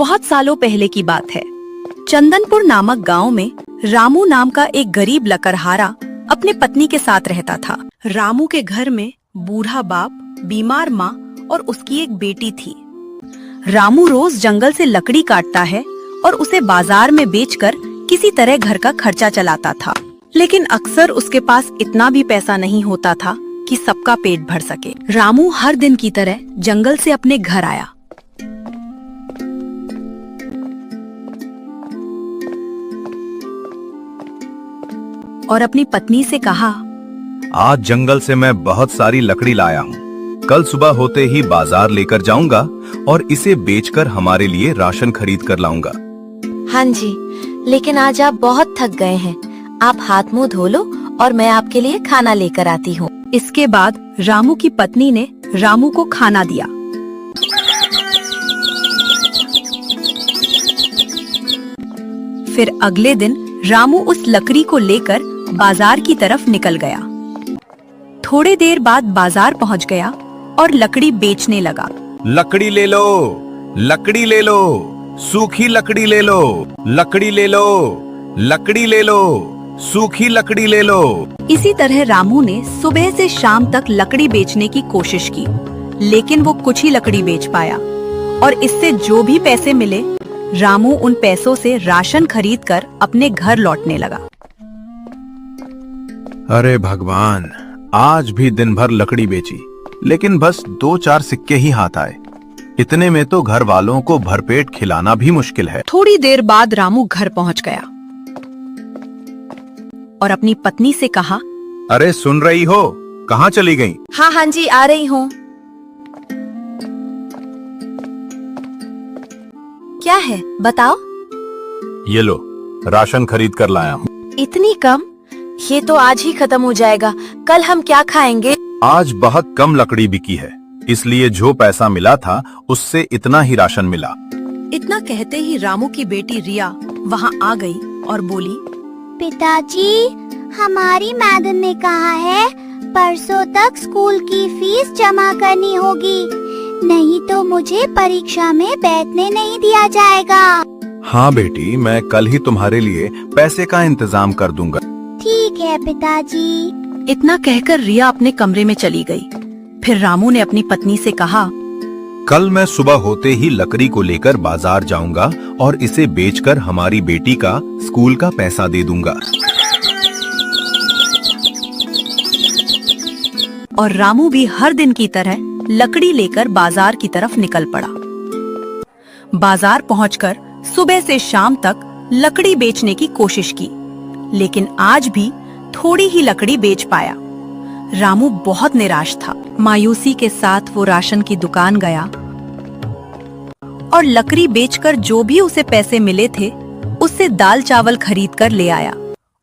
बहुत सालों पहले की बात है। चंदनपुर नामक गांव में रामू नाम का एक गरीब लकड़हारा अपने पत्नी के साथ रहता था। रामू के घर में बूढ़ा बाप, बीमार माँ और उसकी एक बेटी थी। रामू रोज जंगल से लकड़ी काटता है और उसे बाजार में बेचकर किसी तरह घर का खर्चा चलाता था। लेकिन अक्सर उसके पास इतना भी पैसा नहीं होता था कि सबका पेट भर सके। रामू हर दिन की तरह जंगल से अपने घर आया। और अपनी पत्नी से कहा, आज जंगल से मैं बहुत सारी लकड़ी लाया हूँ। कल सुबह होते ही बाजार लेकर जाऊंगा और इसे बेचकर हमारे लिए राशन खरीद कर लाऊंगा। हाँ जी, लेकिन आज आप बहुत थक गए हैं। आप हाथ मुंह धो लो और मैं आपके लिए खाना लेकर आती हूँ। इसके बाद रामू की पत्नी ने रामू को खाना दिया। फिर अगले दिन रामू उस लकड़ी को लेकर बाजार की तरफ निकल गया। थोड़ी देर बाद बाजार पहुंच गया और लकड़ी बेचने लगा। लकड़ी ले लो, लकड़ी ले लो, सूखी लकड़ी ले लो, लकड़ी ले लो, लकड़ी ले लो, सूखी लकड़ी ले लो। इसी तरह रामू ने सुबह से शाम तक लकड़ी बेचने की कोशिश की, लेकिन वो कुछ ही लकड़ी बेच पाया और इससे जो भी पैसे मिले रामू उन पैसों से राशन खरीदकर अपने घर लौटने लगा। अरे भगवान, आज भी दिन भर लकड़ी बेची, लेकिन बस 2-4 सिक्के ही हाथ आए। इतने में तो घर वालों को भरपेट खिलाना भी मुश्किल है। थोड़ी देर बाद रामू घर पहुंच गया और अपनी पत्नी से कहा, अरे सुन रही हो, कहाँ चली गई? हाँ जी, आ रही हूँ। क्या है बताओ? ये लो, राशन खरीद कर लाया हूँ। इतनी कम? ये तो आज ही खत्म हो जाएगा। कल हम क्या खाएंगे? आज बहुत कम लकड़ी बिकी है, इसलिए जो पैसा मिला था उससे इतना ही राशन मिला। इतना कहते ही रामू की बेटी रिया वहाँ आ गई और बोली, पिताजी, हमारी मैडम ने कहा है परसों तक स्कूल की फीस जमा करनी होगी, नहीं तो मुझे परीक्षा में बैठने नहीं दिया जाएगा। हाँ बेटी, मैं कल ही तुम्हारे लिए पैसे का इंतजाम कर दूंगा। ठीक है पिताजी। इतना कहकर रिया अपने कमरे में चली गई। फिर रामू ने अपनी पत्नी से कहा, कल मैं सुबह होते ही लकड़ी को लेकर बाजार जाऊंगा और इसे बेचकर हमारी बेटी का स्कूल का पैसा दे दूंगा। और रामू भी हर दिन की तरह लकड़ी लेकर बाजार की तरफ निकल पड़ा। बाजार पहुंचकर सुबह से शाम तक लकड़ी बेचने की कोशिश की, लेकिन आज भी थोड़ी ही लकड़ी बेच पाया। रामू बहुत निराश था। मायूसी के साथ वो राशन की दुकान गया और लकड़ी बेचकर जो भी उसे पैसे मिले थे उससे दाल चावल खरीद कर ले आया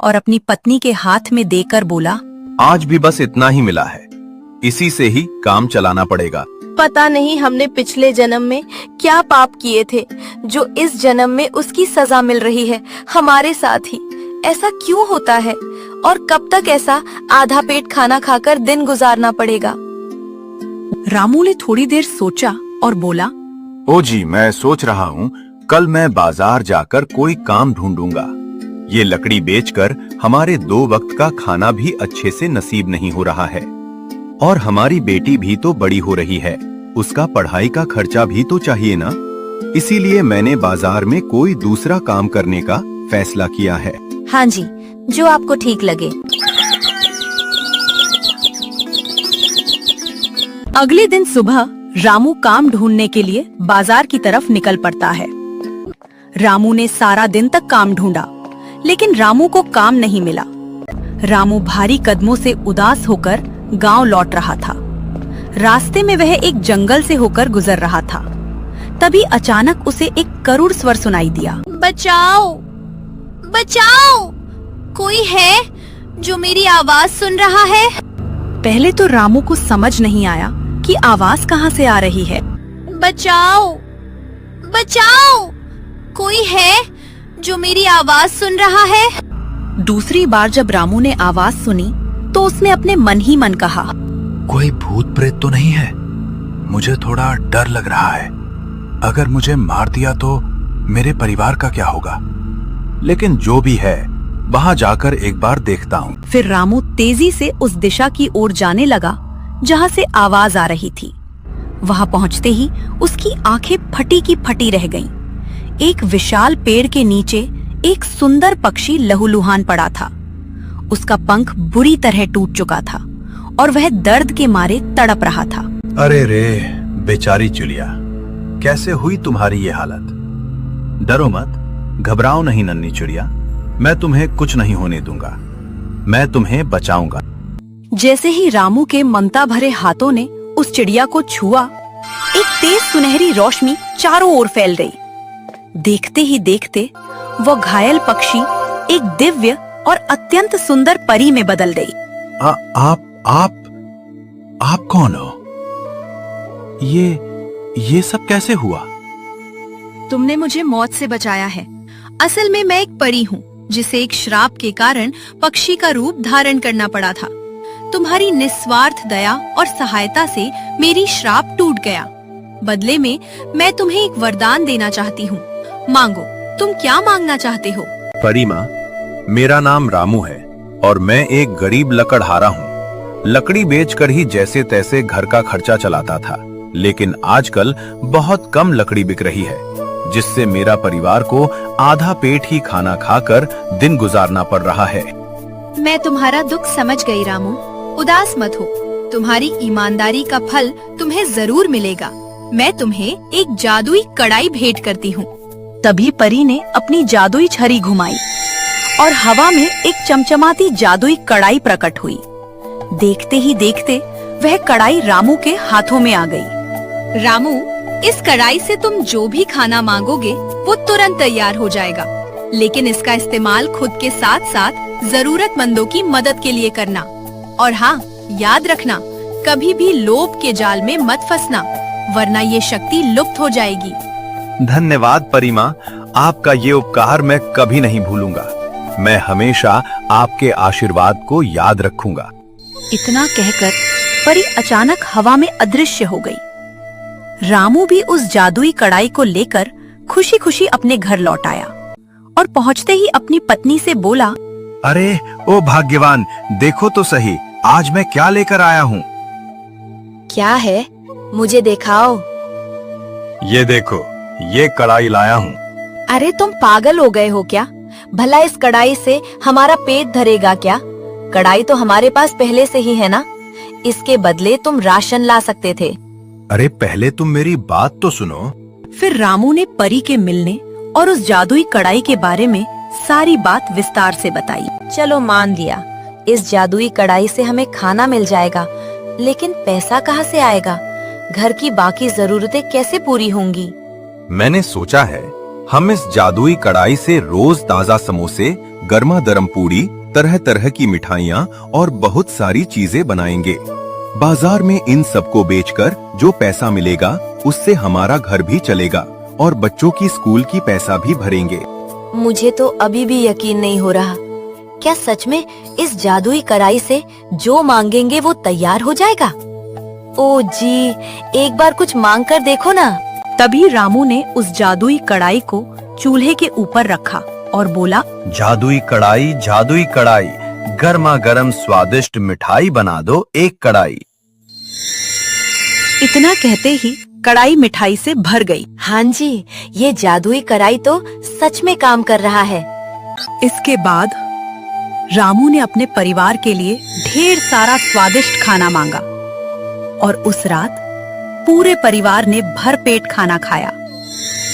और अपनी पत्नी के हाथ में देकर बोला, आज भी बस इतना ही मिला है, इसी से ही काम चलाना पड़ेगा। पता नहीं हमने पिछले जन्म में क्या पाप किए थे जो इस जन्म में उसकी सजा मिल रही है हमारे साथ ही। ऐसा क्यों होता है और कब तक ऐसा आधा पेट खाना खाकर दिन गुजारना पड़ेगा? रामू ने थोड़ी देर सोचा और बोला, ओ जी, मैं सोच रहा हूँ कल मैं बाजार जाकर कोई काम ढूंढूंगा। ये लकड़ी बेचकर हमारे 2 वक्त का खाना भी अच्छे से नसीब नहीं हो रहा है और हमारी बेटी भी तो बड़ी हो रही है, उसका पढ़ाई का खर्चा भी तो चाहिए ना। इसीलिए मैंने बाजार में कोई दूसरा काम करने का फैसला किया है। हाँ जी, जो आपको ठीक लगे। अगले दिन सुबह रामू काम ढूंढने के लिए बाजार की तरफ निकल पड़ता है। रामू ने सारा दिन तक काम ढूंढा, लेकिन रामू को काम नहीं मिला। रामू भारी कदमों से उदास होकर गांव लौट रहा था। रास्ते में वह एक जंगल से होकर गुजर रहा था। तभी अचानक उसे एक करुण स्वर सुनाई दिया, बचाओ, बचाओ, कोई है जो मेरी आवाज सुन रहा है? पहले तो रामू को समझ नहीं आया कि आवाज कहाँ से आ रही है। बचाओ, बचाओ, कोई है जो मेरी आवाज सुन रहा है? दूसरी बार जब रामू ने आवाज सुनी तो उसने अपने मन ही मन कहा, कोई भूत प्रेत तो नहीं है? मुझे थोड़ा डर लग रहा है। अगर मुझे मार दिया तो मेरे परिवार का क्या होगा? लेकिन जो भी है, वहां जाकर एक बार देखता हूँ। फिर रामू तेजी से उस दिशा की ओर जाने लगा जहां से आवाज आ रही थी। वहां पहुंचते ही उसकी आंखें फटी की फटी रह गईं। एक विशाल पेड़ के नीचे एक सुंदर पक्षी लहूलुहान पड़ा था। उसका पंख बुरी तरह टूट चुका था और वह दर्द के मारे तड़प रहा था। अरे रे बेचारी चिड़िया, कैसे हुई तुम्हारी ये हालत? डरो मत, घबराओ नहीं नन्ही चिड़िया, मैं तुम्हें कुछ नहीं होने दूंगा, मैं तुम्हें बचाऊंगा। जैसे ही रामू के ममता भरे हाथों ने उस चिड़िया को छुआ, एक तेज सुनहरी रोशनी चारों ओर फैल गई। देखते ही देखते वो घायल पक्षी एक दिव्य और अत्यंत सुंदर परी में बदल गई। आप कौन हो? ये सब कैसे हुआ? तुमने मुझे मौत से बचाया है। असल में मैं एक परी हूँ जिसे एक श्राप के कारण पक्षी का रूप धारण करना पड़ा था। तुम्हारी निस्वार्थ दया और सहायता से मेरी श्राप टूट गया। बदले में मैं तुम्हें एक वरदान देना चाहती हूँ। मांगो, तुम क्या मांगना चाहते हो? परी माँ, मेरा नाम रामू है और मैं एक गरीब लकड़हारा हूँ। लकड़ी बेचकर ही जैसे तैसे घर का खर्चा चलाता था, लेकिन आजकल बहुत कम लकड़ी बिक रही है, जिससे मेरा परिवार को आधा पेट ही खाना खाकर दिन गुजारना पड़ रहा है। मैं तुम्हारा दुख समझ गई रामू, उदास मत हो। तुम्हारी ईमानदारी का फल तुम्हें जरूर मिलेगा। मैं तुम्हें एक जादुई कड़ाई भेंट करती हूँ। तभी परी ने अपनी जादुई छड़ी घुमाई और हवा में एक चमचमाती जादुई कड़ाई प्रकट हुई। देखते ही देखते वह कड़ाई रामू के हाथों में आ गई। रामू, इस कड़ाई से तुम जो भी खाना मांगोगे वो तुरंत तैयार हो जाएगा, लेकिन इसका इस्तेमाल खुद के साथ साथ जरूरतमंदों की मदद के लिए करना। और हाँ, याद रखना, कभी भी लोभ के जाल में मत फंसना, वरना ये शक्ति लुप्त हो जाएगी। धन्यवाद परी माँ, आपका ये उपकार मैं कभी नहीं भूलूंगा। मैं हमेशा आपके आशीर्वाद को याद रखूंगा। इतना कहकर परी अचानक हवा में अदृश्य हो गई। रामू भी उस जादुई कड़ाई को लेकर खुशी खुशी अपने घर लौट आया और पहुंचते ही अपनी पत्नी से बोला, अरे ओ भाग्यवान, देखो तो सही, आज मैं क्या लेकर आया हूँ। क्या है? मुझे दिखाओ। ये देखो, ये कड़ाई लाया हूँ। अरे तुम पागल हो गए हो क्या? भला इस कड़ाई से हमारा पेट धरेगा क्या? कड़ाई तो हमारे पास पहले से ही है ना। इसके बदले तुम राशन ला सकते थे। अरे पहले तुम मेरी बात तो सुनो। फिर रामू ने परी के मिलने और उस जादुई कड़ाई के बारे में सारी बात विस्तार से बताई। चलो मान लिया, इस जादुई कड़ाई से हमें खाना मिल जाएगा, लेकिन पैसा कहाँ से आएगा? घर की बाकी जरूरतें कैसे पूरी होंगी? मैंने सोचा है, हम इस जादुई कड़ाई से रोज ताजा समोसे, गर्मा गर्म पूड़ी, तरह तरह की मिठाइयाँ और बहुत सारी चीजें बनाएंगे। बाजार में इन सबको बेचकर जो पैसा मिलेगा उससे हमारा घर भी चलेगा और बच्चों की स्कूल की पैसा भी भरेंगे। मुझे तो अभी भी यकीन नहीं हो रहा। क्या सच में इस जादुई कड़ाई से जो मांगेंगे वो तैयार हो जाएगा? ओ जी, एक बार कुछ मांग कर देखो ना। तभी रामू ने उस जादुई कड़ाई को चूल्हे के ऊपर रखा और बोला, जादुई कड़ाई, गर्मा गर्म स्वादिष्ट मिठाई बना दो एक कड़ाई। इतना कहते ही कड़ाई मिठाई से भर गई। हाँ जी, ये जादुई कड़ाई तो सच में काम कर रहा है। इसके बाद रामू ने अपने परिवार के लिए ढेर सारा स्वादिष्ट खाना मांगा और उस रात पूरे परिवार ने भरपेट खाना खाया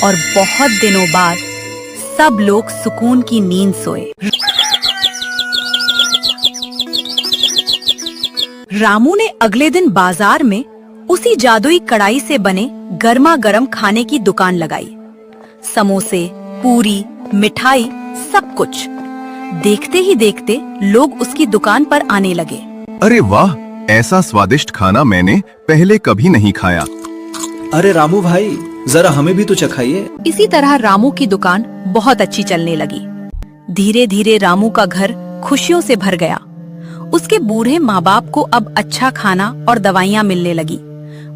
और बहुत दिनों बाद सब लोग सुकून की नींद सोए। रामू ने अगले दिन बाजार में उसी जादुई कड़ाई से बने गर्मा गर्म खाने की दुकान लगाई। समोसे, पूरी, मिठाई, सब कुछ। देखते ही देखते लोग उसकी दुकान पर आने लगे। अरे वाह, ऐसा स्वादिष्ट खाना मैंने पहले कभी नहीं खाया। अरे रामू भाई, जरा हमें भी तो चखाइए। इसी तरह रामू की दुकान बहुत अच्छी चलने लगी। धीरे धीरे रामू का घर खुशियों से भर गया। उसके बूढ़े माँ बाप को अब अच्छा खाना और दवाइयाँ मिलने लगी।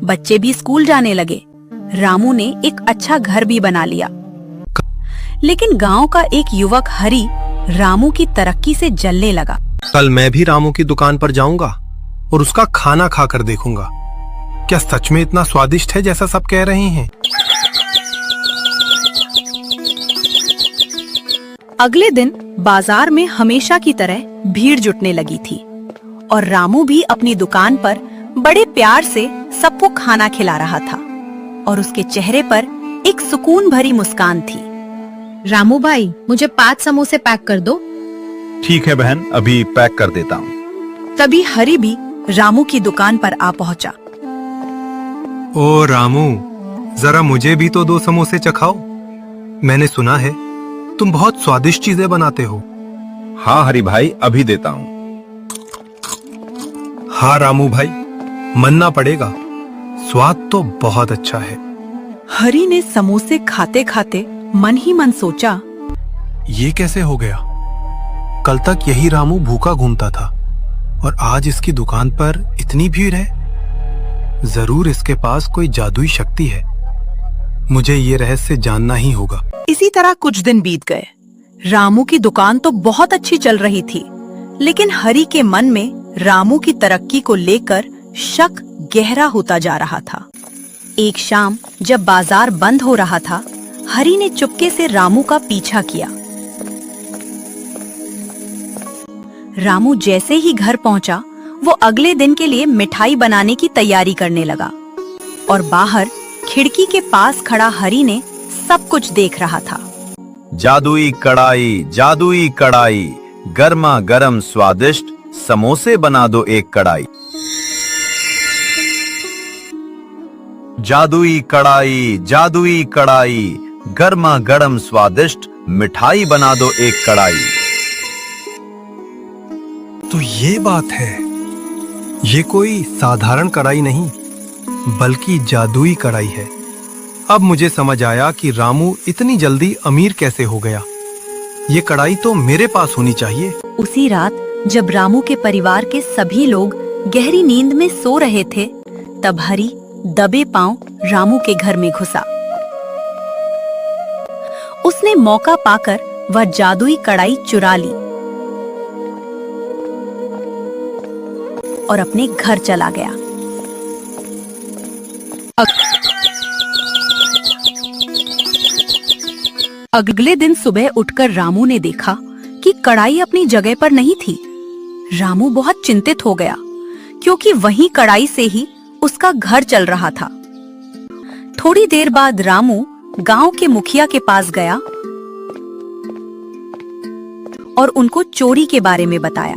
बच्चे भी स्कूल जाने लगे। रामू ने एक अच्छा घर भी बना लिया। लेकिन गांव का एक युवक हरि रामू की तरक्की से जलने लगा। कल मैं भी रामू की दुकान पर जाऊंगा और उसका खाना खाकर देखूंगा। क्या सच में इतना स्वादिष्ट है जैसा सब कह रहे हैं? अगले दिन बाजार में हमेशा की तरह भीड़ जुटने लगी थी और रामू भी अपनी दुकान पर बड़े प्यार से सबको खाना खिला रहा था और उसके चेहरे पर एक सुकून भरी मुस्कान थी। रामू भाई, मुझे 5 समोसे पैक कर दो। ठीक है बहन, अभी पैक कर देता हूँ। तभी हरि भी रामू की दुकान पर आ पहुंचा। ओ रामू, जरा मुझे भी तो 2 समोसे चखाओ। मैंने सुना है तुम बहुत स्वादिष्ट चीजें बनाते हो। हाँ हरि भाई, अभी देता हूँ। हाँ रामू भाई, मानना पड़ेगा, स्वाद तो बहुत अच्छा है। हरि ने समोसे खाते खाते मन ही मन सोचा, ये कैसे हो गया? कल तक यही रामू भूखा घूमता था और आज इसकी दुकान पर इतनी भीड़ है। जरूर इसके पास कोई जादुई शक्ति है। मुझे ये रहस्य जानना ही होगा। इसी तरह कुछ दिन बीत गए। रामू की दुकान तो बहुत अच्छी चल रही थी, लेकिन हरि के मन में रामू की तरक्की को लेकर शक गहरा होता जा रहा था। एक शाम जब बाजार बंद हो रहा था, हरि ने चुपके से रामू का पीछा किया। रामू जैसे ही घर पहुंचा, वो अगले दिन के लिए मिठाई बनाने की तैयारी करने लगा और बाहर खिड़की के पास खड़ा हरि ने सब कुछ देख रहा था। जादुई कढ़ाई, जादुई कढ़ाई, गर्मा गर्म स्वादिष्ट समोसे बना दो एक कढ़ाई। जादुई कढ़ाई, जादुई कढ़ाई, गर्मा गर्म स्वादिष्ट मिठाई बना दो एक कढ़ाई। तो ये बात है, ये कोई साधारण कढ़ाई नहीं बल्कि जादुई कढ़ाई है। अब मुझे समझ आया कि रामू इतनी जल्दी अमीर कैसे हो गया। ये कढ़ाई तो मेरे पास होनी चाहिए। उसी रात जब रामू के परिवार के सभी लोग गहरी नींद में सो रहे थे, तब हरि दबे पांव रामू के घर में घुसा। उसने मौका पाकर वह जादुई कढ़ाई चुरा ली और अपने घर चला गया। अगले दिन सुबह उठकर रामू ने देखा कि कढ़ाई अपनी जगह पर नहीं थी। रामू बहुत चिंतित हो गया, क्योंकि वही कढ़ाई से ही उसका घर चल रहा था। थोड़ी देर बाद रामू गांव के मुखिया के पास गया और उनको चोरी के बारे में बताया।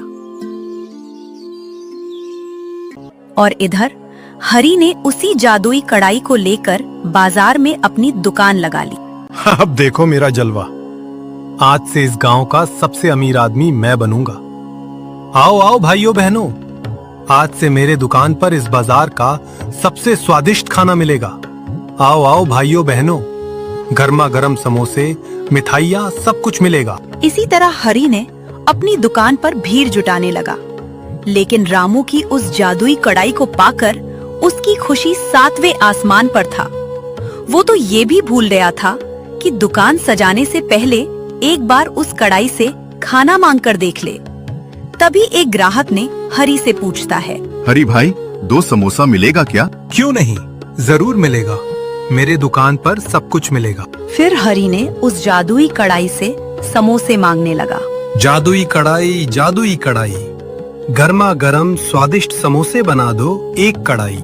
और इधर हरि ने उसी जादुई कढ़ाई को लेकर बाजार में अपनी दुकान लगा ली। अब देखो मेरा जलवा, आज से इस गांव का सबसे अमीर आदमी मैं बनूंगा। आओ आओ भाइयों बहनों, आज से मेरे दुकान पर इस बाजार का सबसे स्वादिष्ट खाना मिलेगा। आओ आओ भाइयों बहनों, गर्मा गर्म समोसे, मिठाइयाँ सब कुछ मिलेगा। इसी तरह हरि ने अपनी दुकान पर भीड़ जुटाने लगा, लेकिन रामू की उस जादुई कढ़ाई को पाकर उसकी खुशी 7वें आसमान पर था। वो तो ये भी भूल गया था कि दुकान सजाने से पहले एक बार उस कढ़ाई से खाना मांगकर देख ले। तभी एक ग्राहक ने हरि से पूछता है, हरि भाई, 2 समोसा मिलेगा क्या? क्यों नहीं, जरूर मिलेगा। मेरे दुकान पर सब कुछ मिलेगा। फिर हरि ने उस जादुई कढ़ाई से समोसे मांगने लगा। जादुई कढ़ाई, जादुई कढ़ाई, गर्मा गर्म स्वादिष्ट समोसे बना दो एक कढ़ाई।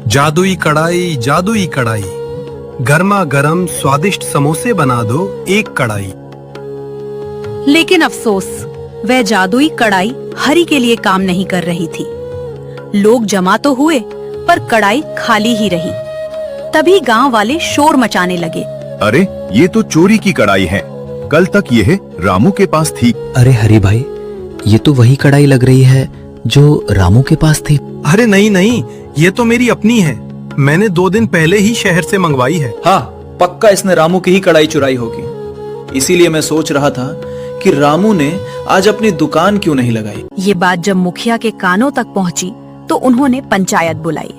जादुई कढ़ाई, जादुई कढ़ाई, गर्मा गर्म स्वादिष्ट समोसे बना दो एक कढ़ाई। लेकिन अफसोस, वह जादुई कढ़ाई हरि के लिए काम नहीं कर रही थी। लोग जमा तो हुए, पर कढ़ाई खाली ही रही। तभी गांव वाले शोर मचाने लगे। अरे, ये तो चोरी की कढ़ाई है। कल तक यह रामू के पास थी। अरे हरि भाई, ये तो वही कढ़ाई लग रही है जो रामू के पास थी। अरे नहीं नहीं, ये तो मेरी अपनी है। मैंने 2 दिन पहले ही शहर से मंगवाई है। हाँ, पक्का इसने रामू की ही कढ़ाई चुराई होगी। इसीलिए मैं सोच रहा था कि रामू ने आज अपनी दुकान क्यों नहीं लगाई। ये बात जब मुखिया के कानों तक पहुंची, तो उन्होंने पंचायत बुलाई।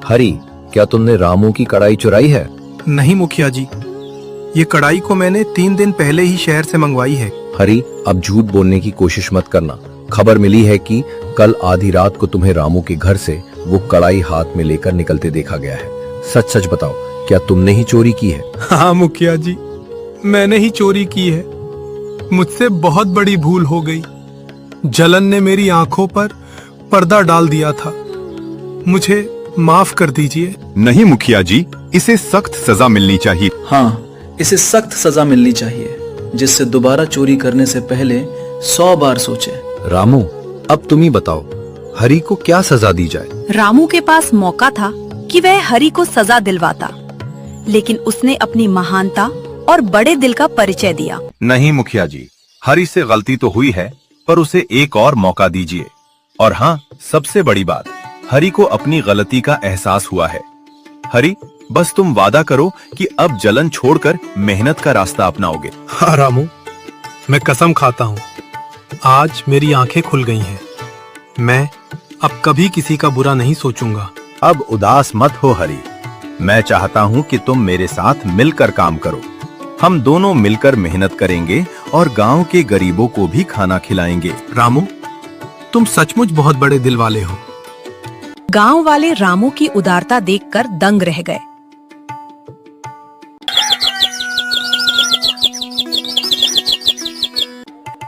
हरी, क्या तुमने रामू की कढ़ाई चुराई है? नहीं मुखिया जी, ये कढ़ाई को मैंने 3 दिन पहले ही शहर से मंगवाई है। हरी, अब झूठ बोलने की कोशिश मत करना। खबर मिली है कि कल आधी रात को तुम्हें रामू के घर से वो कढ़ाई हाथ में लेकर निकलते देखा गया है। सच सच बताओ, क्या तुमने ही चोरी की है? हाँ मुखिया जी, मैंने ही चोरी की है। मुझसे बहुत बड़ी भूल हो गई। जलन ने मेरी आंखों पर पर्दा डाल दिया था। मुझे माफ कर दीजिए। नहीं मुखिया जी, इसे सख्त सजा मिलनी चाहिए। हाँ, इसे सख्त सजा मिलनी चाहिए, जिससे दोबारा चोरी करने से पहले 100 बार सोचे। रामू, अब तुम ही बताओ, हरी को क्या सजा दी जाए? रामू के पास मौका था कि वह हरी को सजा दिलवाता, लेकिन उसने अपनी महानता और बड़े दिल का परिचय दिया। नहीं मुखिया जी, हरी से गलती तो हुई है, पर उसे एक और मौका दीजिए। और हाँ, सबसे बड़ी बात, हरी को अपनी गलती का एहसास हुआ है। हरी, बस तुम वादा करो कि अब जलन छोड़कर मेहनत का रास्ता अपनाओगे। हाँ रामू, मैं कसम खाता हूँ, आज मेरी आंखें खुल गई हैं। मैं अब कभी किसी का बुरा नहीं सोचूंगा। अब उदास मत हो हरी, मैं चाहता हूँ कि तुम मेरे साथ मिलकर काम करो। हम दोनों मिलकर मेहनत करेंगे और गांव के गरीबों को भी खाना खिलाएंगे। रामू, तुम सचमुच बहुत बड़े दिल वाले हो। गांव वाले रामू की उदारता देखकर दंग रह गए।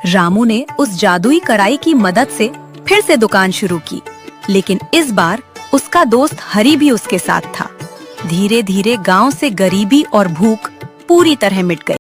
रामू ने उस जादुई कढ़ाई की मदद से फिर से दुकान शुरू की, लेकिन इस बार उसका दोस्त हरी भी उसके साथ था। धीरे धीरे गांव से गरीबी और भूख पूरी तरह मिट गई।